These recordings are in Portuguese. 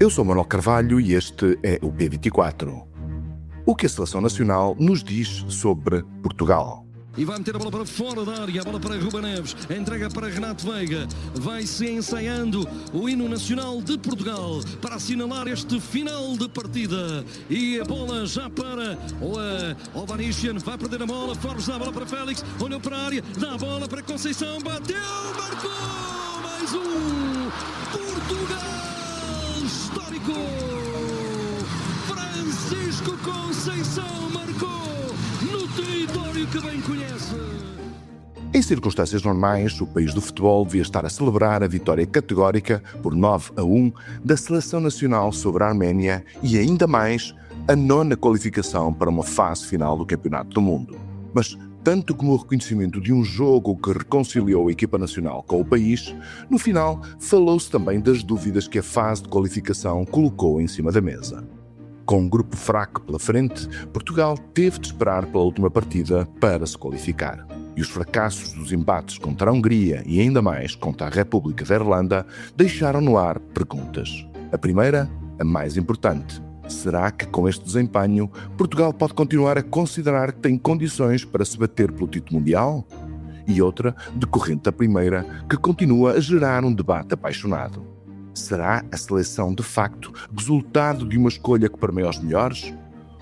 Eu sou Manuel Carvalho e este é o P24. O que a Seleção Nacional nos diz sobre Portugal? E vai meter a bola para fora da área, a bola para Ruben Neves, entrega para Renato Veiga, vai-se ensaiando o hino nacional de Portugal para assinalar este final de partida. E a bola já para o Vanician, vai perder a bola, Forbes dá a bola para Félix, olhou para a área, dá a bola para Conceição, bateu, marcou, mais um, Portugal, histórico, Francisco Conceição marcou no território que bem conhece. Em circunstâncias normais, o país do futebol devia estar a celebrar a vitória categórica por 9-1 da Seleção Nacional sobre a Arménia e ainda mais a 9ª qualificação para uma fase final do Campeonato do Mundo. Mas tanto como o reconhecimento de um jogo que reconciliou a equipa nacional com o país, no final falou-se também das dúvidas que a fase de qualificação colocou em cima da mesa. Com um grupo fraco pela frente, Portugal teve de esperar pela última partida para se qualificar. E os fracassos dos embates contra a Hungria e ainda mais contra a República da Irlanda deixaram no ar perguntas. A primeira, a mais importante: será que com este desempenho Portugal pode continuar a considerar que tem condições para se bater pelo título mundial? E outra, decorrente da primeira, que continua a gerar um debate apaixonado: será a seleção, de facto, resultado de uma escolha que permeia os melhores?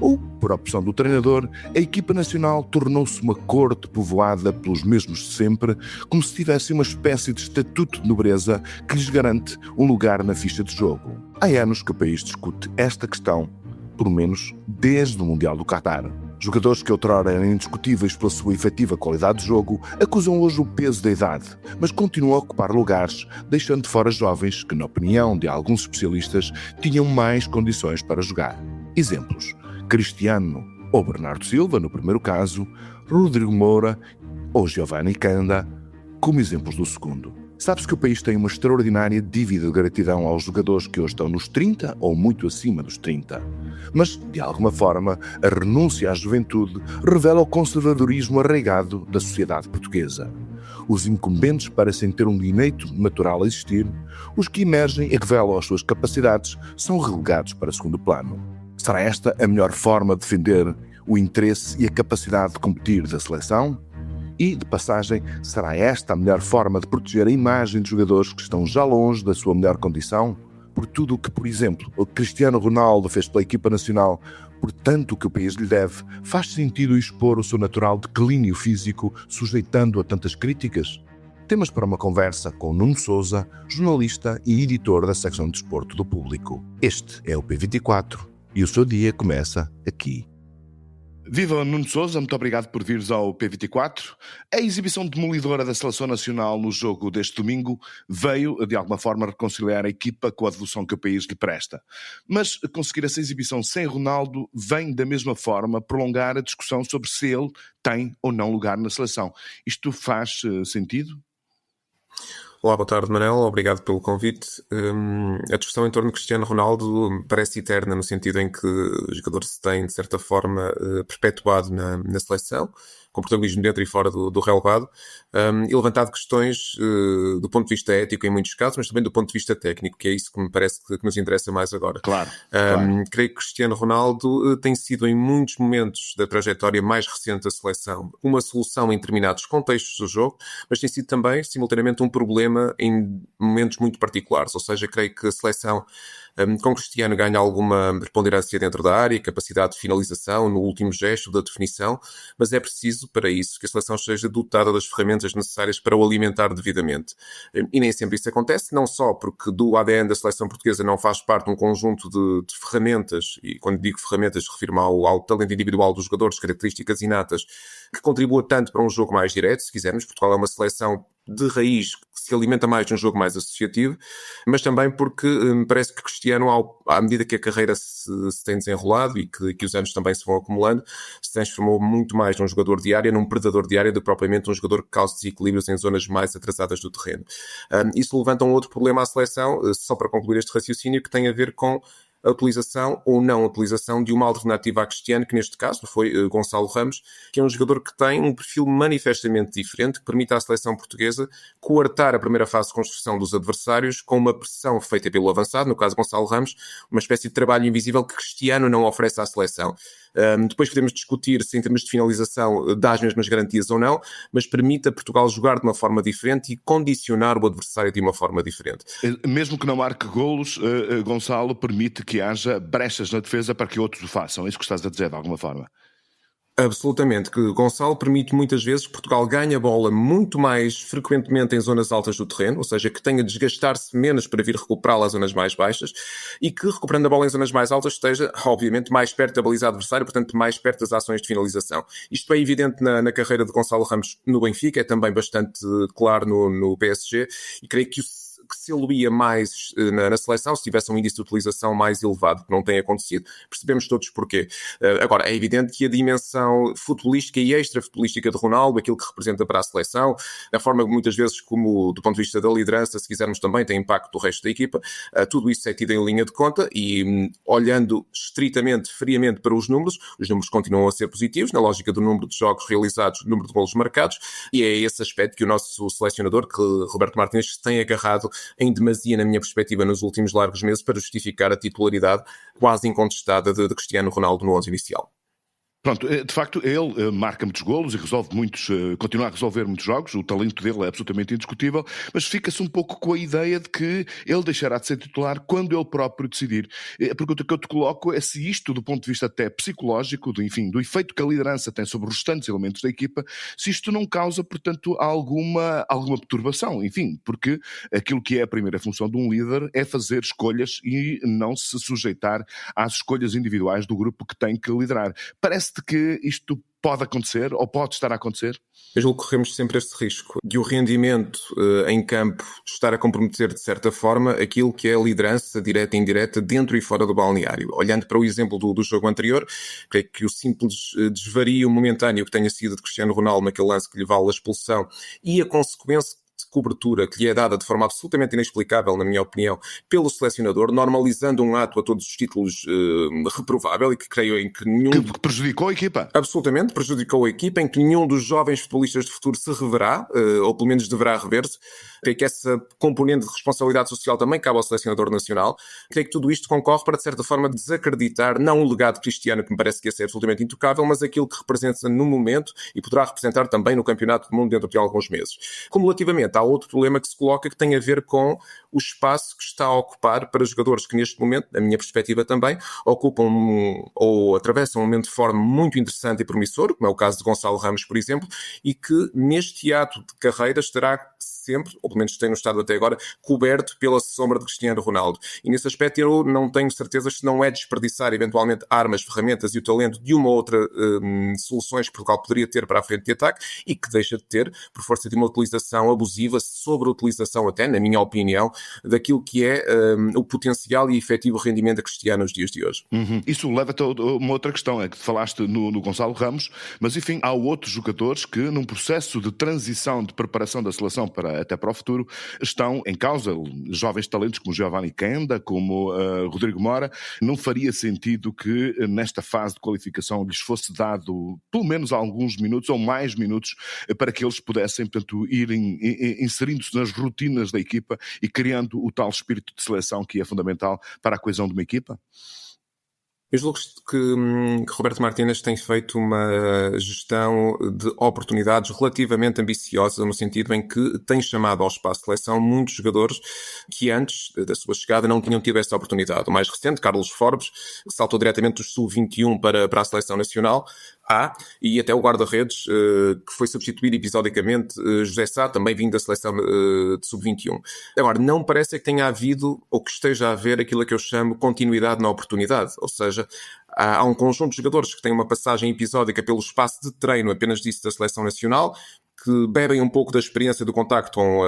Ou, por opção do treinador, a equipa nacional tornou-se uma corte povoada pelos mesmos de sempre, como se tivesse uma espécie de estatuto de nobreza que lhes garante um lugar na ficha de jogo? Há anos que o país discute esta questão, pelo menos desde o Mundial do Qatar. Jogadores que outrora eram indiscutíveis pela sua efetiva qualidade de jogo acusam hoje o peso da idade, mas continuam a ocupar lugares, deixando de fora jovens que, na opinião de alguns especialistas, tinham mais condições para jogar. Exemplos: Cristiano ou Bernardo Silva, no primeiro caso, Rodrigo Moura ou Giovanni Canda, como exemplos do segundo. Sabe-se que o país tem uma extraordinária dívida de gratidão aos jogadores que hoje estão nos 30 ou muito acima dos 30. Mas, de alguma forma, a renúncia à juventude revela o conservadorismo arraigado da sociedade portuguesa. Os incumbentes parecem ter um direito natural a existir, os que emergem e revelam as suas capacidades são relegados para segundo plano. Será esta a melhor forma de defender o interesse e a capacidade de competir da seleção? E, de passagem, será esta a melhor forma de proteger a imagem de jogadores que estão já longe da sua melhor condição? Por tudo o que, por exemplo, o Cristiano Ronaldo fez pela equipa nacional, por tanto o que o país lhe deve, faz sentido expor o seu natural declínio físico, sujeitando a tantas críticas? Temas para uma conversa com Nuno Sousa, jornalista e editor da secção de desporto do Público. Este é o P24 e o seu dia começa aqui. Viva Nuno Sousa, muito obrigado por vires ao P24. A exibição demolidora da Seleção Nacional no jogo deste domingo veio, de alguma forma, reconciliar a equipa com a devoção que o país lhe presta. Mas conseguir essa exibição sem Ronaldo vem, da mesma forma, prolongar a discussão sobre se ele tem ou não lugar na seleção. Isto faz sentido? Olá, boa tarde, Manel. Obrigado pelo convite. A discussão em torno de Cristiano Ronaldo parece eterna no sentido em que o jogador se tem, de certa forma, perpetuado na seleção, com protagonismo dentro e fora do relevado, e levantado questões do ponto de vista ético em muitos casos, mas também do ponto de vista técnico, que é isso que me parece que nos interessa mais agora. Claro. Creio que Cristiano Ronaldo tem sido, em muitos momentos da trajetória mais recente da seleção, uma solução em determinados contextos do jogo, mas tem sido também, simultaneamente, um problema em momentos muito particulares. Ou seja, creio que a seleção com Cristiano ganha alguma preponderância dentro da área, capacidade de finalização no último gesto da definição, mas é preciso para isso que a seleção seja dotada das ferramentas necessárias para o alimentar devidamente. E nem sempre isso acontece, não só porque do ADN da seleção portuguesa não faz parte de um conjunto de ferramentas, e quando digo ferramentas refiro-me ao talento individual dos jogadores, características inatas, que contribua tanto para um jogo mais direto, se quisermos. Portugal é uma seleção de raiz que se alimenta mais de um jogo mais associativo, mas também porque me parece que Cristiano, à medida que a carreira se tem desenrolado e que os anos também se vão acumulando, se transformou muito mais num jogador de área, num predador de área, do que propriamente um jogador que causa desequilíbrios em zonas mais atrasadas do terreno. Isso levanta um outro problema à seleção, só para concluir este raciocínio, que tem a ver com a utilização ou não utilização de uma alternativa a Cristiano, que neste caso foi Gonçalo Ramos, que é um jogador que tem um perfil manifestamente diferente, que permite à seleção portuguesa coartar a primeira fase de construção dos adversários com uma pressão feita pelo avançado, no caso Gonçalo Ramos, uma espécie de trabalho invisível que Cristiano não oferece à seleção. Depois podemos discutir se em termos de finalização dá as mesmas garantias ou não, mas permite a Portugal jogar de uma forma diferente e condicionar o adversário de uma forma diferente. Mesmo que não marque golos, Gonçalo permite que haja brechas na defesa para que outros o façam. É isso que estás a dizer de alguma forma? Absolutamente, que Gonçalo permite muitas vezes que Portugal ganhe a bola muito mais frequentemente em zonas altas do terreno, ou seja, que tenha de desgastar-se menos para vir recuperá-la às zonas mais baixas e que, recuperando a bola em zonas mais altas, esteja, obviamente, mais perto da baliza adversária, portanto, mais perto das ações de finalização. Isto é evidente na carreira de Gonçalo Ramos no Benfica, é também bastante claro no PSG e creio que se ele ia mais na seleção, se tivesse um índice de utilização mais elevado, que não tem acontecido, percebemos todos porquê. Agora, é evidente que a dimensão futebolística e extra-futebolística de Ronaldo, aquilo que representa para a seleção, a forma muitas vezes como, do ponto de vista da liderança, se quisermos também, tem impacto do resto da equipa, tudo isso é tido em linha de conta e olhando estritamente, friamente para os números continuam a ser positivos, na lógica do número de jogos realizados, do número de golos marcados, e é esse aspecto que o nosso selecionador, que Roberto Martínez, tem agarrado em demasia, na minha perspectiva, nos últimos largos meses, para justificar a titularidade quase incontestada de Cristiano Ronaldo no 11 inicial. Pronto, de facto, ele marca muitos golos e resolve muitos, continua a resolver muitos jogos, o talento dele é absolutamente indiscutível, mas fica-se um pouco com a ideia de que ele deixará de ser titular quando ele próprio decidir. A pergunta que eu te coloco é se isto, do ponto de vista até psicológico, do efeito que a liderança tem sobre os restantes elementos da equipa, se isto não causa, portanto, alguma perturbação, enfim, porque aquilo que é a primeira função de um líder é fazer escolhas e não se sujeitar às escolhas individuais do grupo que tem que liderar. Parece-te que isto pode acontecer ou pode estar a acontecer? Eu julgo que corremos sempre este risco de o rendimento em campo estar a comprometer de certa forma aquilo que é a liderança direta e indireta dentro e fora do balneário. Olhando para o exemplo do jogo anterior, creio que o simples desvario momentâneo que tenha sido de Cristiano Ronaldo naquele lance que lhe vale a expulsão e a consequência de cobertura que lhe é dada de forma absolutamente inexplicável, na minha opinião, pelo selecionador, normalizando um ato a todos os títulos reprovável e que creio em que nenhum... Que prejudicou a equipa. Absolutamente, prejudicou a equipa, em que nenhum dos jovens futebolistas de futuro se reverá, ou pelo menos deverá rever-se. Creio que essa componente de responsabilidade social também cabe ao selecionador nacional. Creio que tudo isto concorre para, de certa forma, desacreditar não o legado cristiano, que me parece que ia ser absolutamente intocável, mas aquilo que representa no momento e poderá representar também no Campeonato do Mundo dentro de alguns meses. Cumulativamente, há outro problema que se coloca que tem a ver com o espaço que está a ocupar para jogadores que neste momento, na minha perspectiva também, ocupam ou atravessam um momento de forma muito interessante e promissor, como é o caso de Gonçalo Ramos, por exemplo, e que neste ato de carreira estará sempre, ou pelo menos tem estado até agora, coberto pela sombra de Cristiano Ronaldo. E nesse aspecto eu não tenho certeza se não é desperdiçar eventualmente armas, ferramentas e o talento de uma ou outra soluções que Portugal poderia ter para a frente de ataque e que deixa de ter por força de uma utilização abusiva, sobre a utilização até, na minha opinião, daquilo que é o potencial e efetivo rendimento de Cristiano nos dias de hoje. Isso leva-te a uma outra questão, é que falaste no Gonçalo Ramos, mas enfim, há outros jogadores que num processo de transição, de preparação da seleção até para o futuro, estão em causa, jovens talentos como Giovanni Kenda, como Rodrigo Mora. Não faria sentido que nesta fase de qualificação lhes fosse dado pelo menos alguns minutos ou mais minutos para que eles pudessem, portanto, irem inserindo-se nas rotinas da equipa e criando o tal espírito de seleção que é fundamental para a coesão de uma equipa? Eu julgo que Roberto Martínez tem feito uma gestão de oportunidades relativamente ambiciosa, no sentido em que tem chamado ao espaço de seleção muitos jogadores que antes da sua chegada não tinham tido essa oportunidade. O mais recente, Carlos Forbes, que saltou diretamente do Sub-21 para a seleção nacional, e até o guarda-redes, que foi substituído episodicamente, José Sá, também vindo da seleção de Sub-21. Agora, não parece que tenha havido, ou que esteja a haver, aquilo que eu chamo continuidade na oportunidade, ou seja, há um conjunto de jogadores que têm uma passagem episódica pelo espaço de treino, apenas disso, da seleção nacional, que bebem um pouco da experiência do contacto com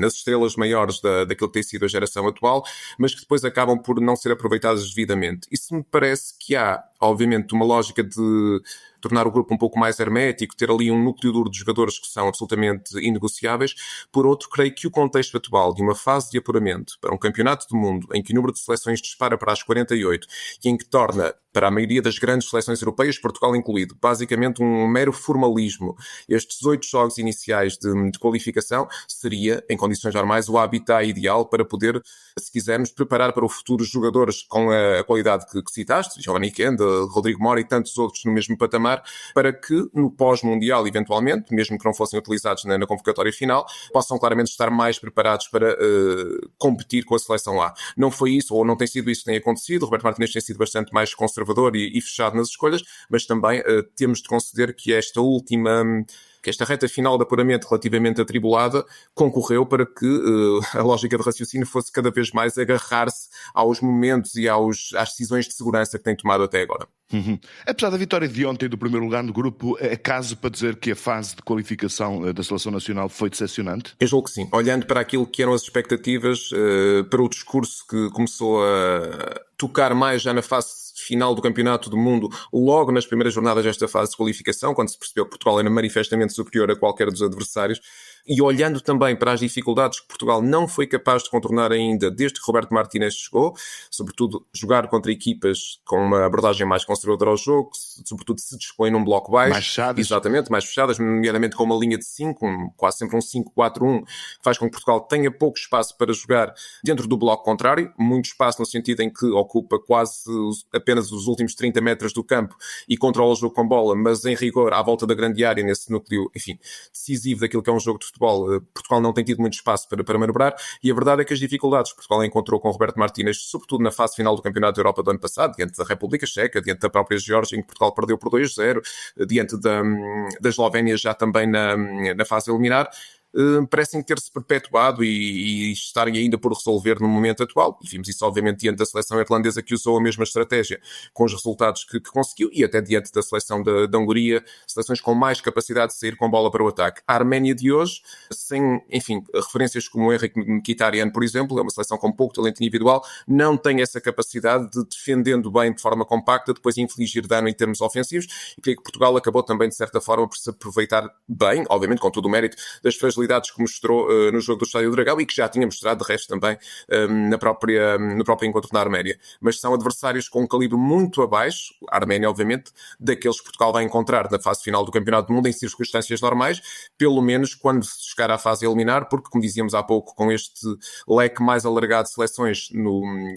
as estrelas maiores daquilo que tem sido a geração atual, mas que depois acabam por não ser aproveitadas devidamente. Isso me parece que há obviamente, uma lógica de tornar o grupo um pouco mais hermético, ter ali um núcleo duro de jogadores que são absolutamente inegociáveis. Por outro, creio que o contexto atual de uma fase de apuramento para um campeonato do mundo em que o número de seleções dispara para as 48 e em que torna, para a maioria das grandes seleções europeias, Portugal incluído, basicamente um mero formalismo. Estes 8 jogos iniciais de qualificação seria, em condições normais, o habitat ideal para poder, se quisermos, preparar para o futuro jogadores com a qualidade que citaste, Giovanni Kenda, Rodrigo Mora e tantos outros no mesmo patamar, para que no pós-mundial, eventualmente, mesmo que não fossem utilizados na convocatória final, possam claramente estar mais preparados para competir com a seleção A. Não foi isso, ou não tem sido isso que tem acontecido. Roberto Martínez tem sido bastante mais conservador e fechado nas escolhas, mas também temos de conceder que esta reta final de apuramento relativamente atribulada concorreu para que a lógica de raciocínio fosse cada vez mais agarrar-se aos momentos e às decisões de segurança que tem tomado até agora. Apesar da vitória de ontem do primeiro lugar no grupo, é caso para dizer que a fase de qualificação da Seleção Nacional foi decepcionante? Eu julgo que sim. Olhando para aquilo que eram as expectativas, para o discurso que começou a tocar mais já na fase final do Campeonato do Mundo, logo nas primeiras jornadas desta fase de qualificação, quando se percebeu que Portugal era manifestamente superior a qualquer dos adversários, e olhando também para as dificuldades que Portugal não foi capaz de contornar ainda desde que Roberto Martínez chegou, sobretudo jogar contra equipas com uma abordagem mais conservadora ao jogo, sobretudo se dispõe num bloco baixo. Mais fechadas. Exatamente, mais fechadas, nomeadamente com uma linha de 5, quase sempre um 5-4-1, que faz com que Portugal tenha pouco espaço para jogar dentro do bloco contrário, muito espaço no sentido em que ocupa quase apenas os últimos 30 metros do campo e controla o jogo com bola, mas em rigor à volta da grande área, nesse núcleo, enfim, decisivo daquilo que é um jogo de futebol. Portugal não tem tido muito espaço para manobrar, e a verdade é que as dificuldades que Portugal encontrou com Roberto Martínez, sobretudo na fase final do Campeonato da Europa do ano passado, diante da República Checa, diante da própria Geórgia, em que Portugal perdeu por 2-0, diante da Eslovénia já também na fase eliminar, parecem ter-se perpetuado e estarem ainda por resolver no momento atual. E vimos isso, obviamente, diante da seleção irlandesa, que usou a mesma estratégia com os resultados que conseguiu, e até diante da seleção da Hungria, seleções com mais capacidade de sair com bola para o ataque. A Arménia de hoje, sem, enfim, referências como o Henrique Mkhitaryan, por exemplo, é uma seleção com pouco talento individual, não tem essa capacidade de, defendendo bem de forma compacta, depois infligir dano em termos ofensivos, e creio que Portugal acabou também, de certa forma, por se aproveitar bem, obviamente com todo o mérito, das fragilidades que mostrou no jogo do Estádio do Dragão, e que já tinha mostrado, de resto, também no próprio encontro na Arménia. Mas são adversários com um calibre muito abaixo, a Arménia, obviamente, daqueles que Portugal vai encontrar na fase final do Campeonato do Mundo em circunstâncias normais, pelo menos quando se chegar à fase eliminar, porque, como dizíamos há pouco, com este leque mais alargado de seleções,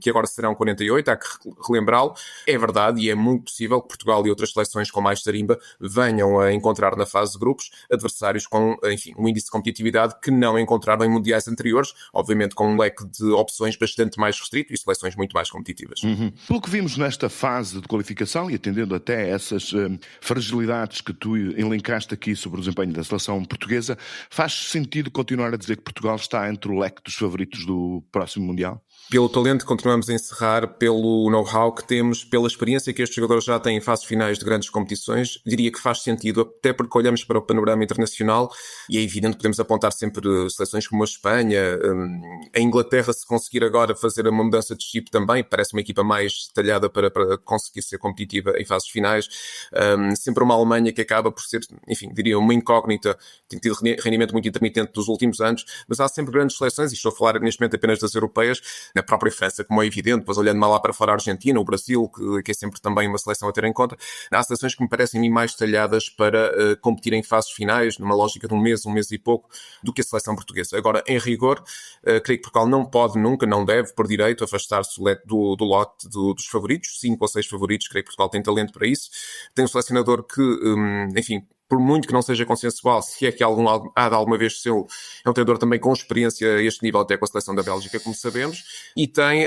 que agora serão 48, há que relembrá-lo, é verdade e é muito possível que Portugal e outras seleções com mais tarimba venham a encontrar na fase de grupos adversários com, enfim, um índice de competitividade que não encontraram em mundiais anteriores, obviamente com um leque de opções bastante mais restrito e seleções muito mais competitivas. Pelo que vimos nesta fase de qualificação, e atendendo até essas fragilidades que tu elencaste aqui sobre o desempenho da seleção portuguesa, faz sentido continuar a dizer que Portugal está entre o leque dos favoritos do próximo Mundial? Pelo talento que continuamos a encerrar, pelo know-how que temos, pela experiência que estes jogadores já têm em fases finais de grandes competições, diria que faz sentido, até porque olhamos para o panorama internacional e é evidente que podemos apontar sempre seleções como a Espanha, a Inglaterra, se conseguir agora fazer uma mudança de chip também, parece uma equipa mais detalhada para conseguir ser competitiva em fases finais, sempre uma Alemanha que acaba por ser, enfim, diria uma incógnita, tem tido rendimento muito intermitente nos últimos anos, mas há sempre grandes seleções, e estou a falar neste momento apenas das europeias, na própria França, como é evidente, depois olhando mal lá para fora a Argentina, o Brasil, que é sempre também uma seleção a ter em conta, há seleções que me parecem a mim mais talhadas para competir em fases finais, numa lógica de um mês e pouco, do que a seleção portuguesa. Agora, em rigor, creio que Portugal não pode nunca, não deve, por direito, afastar-se do lote dos favoritos, 5 ou 6 favoritos, creio que Portugal tem talento para isso. Tem um selecionador que, enfim, por muito que não seja consensual, se é que há de alguma vez seu, é um treinador também com experiência a este nível, até com a seleção da Bélgica, como sabemos, e tem,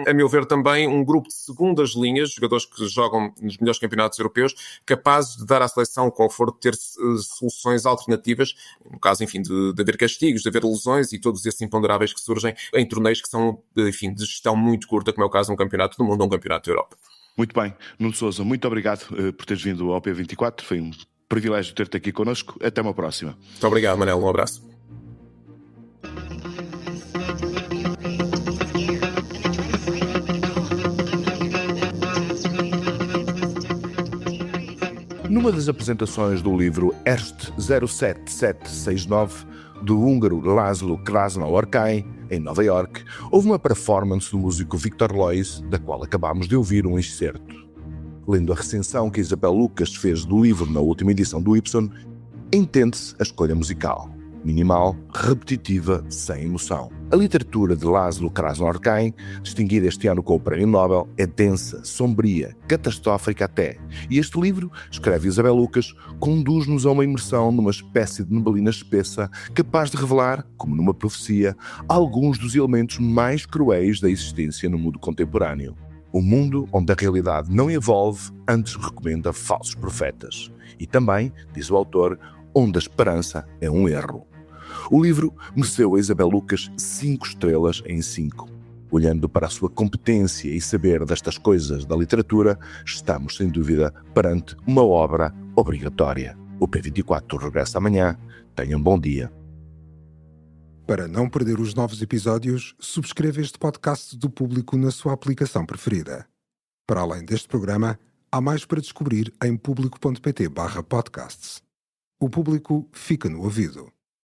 a meu ver, também um grupo de segundas linhas, jogadores que jogam nos melhores campeonatos europeus, capazes de dar à seleção o conforto de ter soluções alternativas, no caso, enfim, de haver castigos, de haver lesões e todos esses imponderáveis que surgem em torneios que são, enfim, de gestão muito curta, como é o caso de um campeonato do mundo ou um campeonato da Europa. Muito bem. Nuno Sousa, muito obrigado por teres vindo ao P24, foi um privilégio ter-te aqui connosco. Até uma próxima. Muito obrigado, Manel. Um abraço. Numa das apresentações do livro Erst 07769, do húngaro László Krásnó-Orkai, em Nova York, houve uma performance do músico Victor Lois, da qual acabámos de ouvir um excerto. Lendo a recensão que Isabel Lucas fez do livro na última edição do Y, entende-se a escolha musical. Minimal, repetitiva, sem emoção. A literatura de László Krásnó-Orkai, distinguida este ano com o Prémio Nobel, é densa, sombria, catastrófica até. E este livro, escreve Isabel Lucas, conduz-nos a uma imersão numa espécie de neblina espessa, capaz de revelar, como numa profecia, alguns dos elementos mais cruéis da existência no mundo contemporâneo. O mundo onde a realidade não evolve, antes recomenda falsos profetas. E também, diz o autor, onde a esperança é um erro. O livro mereceu a Isabel Lucas 5 estrelas em 5. Olhando para a sua competência e saber destas coisas da literatura, estamos, sem dúvida, perante uma obra obrigatória. O P24 regressa amanhã. Tenham um bom dia. Para não perder os novos episódios, subscreva este podcast do Público na sua aplicação preferida. Para além deste programa, há mais para descobrir em público.pt/podcasts. O Público fica no ouvido.